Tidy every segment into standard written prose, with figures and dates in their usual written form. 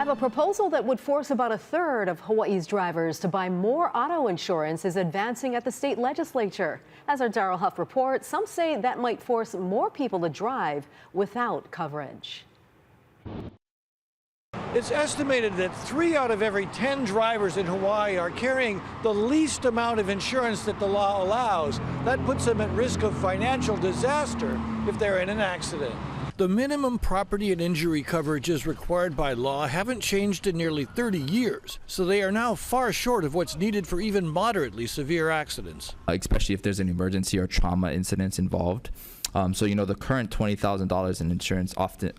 Have a proposal that would force about a third of Hawaii's drivers to buy more auto insurance is advancing at the state legislature. As our Daryl Huff reports, some say that might force more people to drive without coverage. It's estimated that 3 out of every 10 drivers in Hawaii are carrying the least amount of insurance that the law allows. That puts them at risk of financial disaster if they're in an accident. The minimum property and injury coverages required by law haven't changed in nearly 30 years, so they are now far short of what's needed for even moderately severe accidents. Especially if there's an emergency or trauma incidents involved. The current $20,000 in insurance often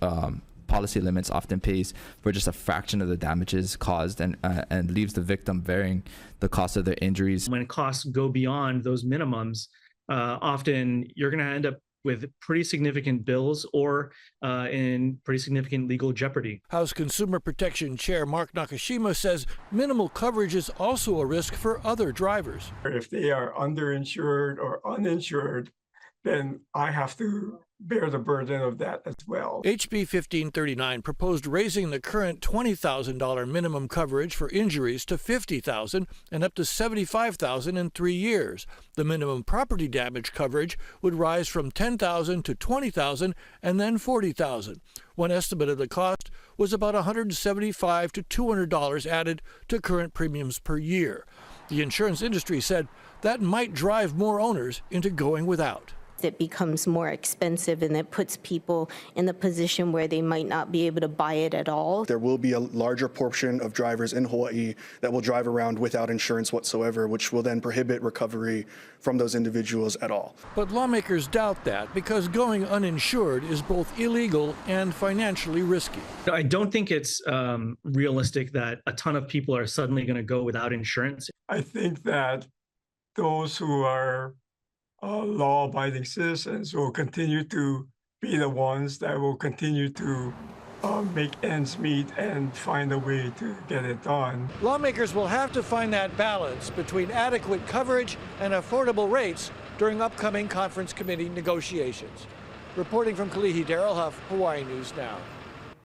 policy limits often pays for just a fraction of the damages caused and leaves the victim bearing the cost of their injuries. When costs go beyond those minimums, often you're going to end up with pretty significant bills or in pretty significant legal jeopardy. House Consumer Protection Chair Mark Nakashima says minimal coverage is also a risk for other drivers. If they are underinsured or uninsured, then I have to bear the burden of that as well. HB 1539 proposed raising the current $20,000 minimum coverage for injuries to $50,000 and up to $75,000 in 3 years. The minimum property damage coverage would rise from $10,000 to $20,000 and then $40,000. One estimate of the cost was about $175 to $200 added to current premiums per year. The insurance industry said that might drive more owners into going without. It becomes more expensive and it puts people in the position where they might not be able to buy it at all. There will be a larger portion of drivers in Hawaii that will drive around without insurance whatsoever, which will then prohibit recovery from those individuals at all. But lawmakers doubt that because going uninsured is both illegal and financially risky. I don't think it's realistic that a ton of people are suddenly going to go without insurance. I think that those who are law-abiding citizens will continue to be the ones that will continue to make ends meet and find a way to get it done. Lawmakers will have to find that balance between adequate coverage and affordable rates during upcoming conference committee negotiations. Reporting from Kalihi, Daryl Huff, Hawaii News Now.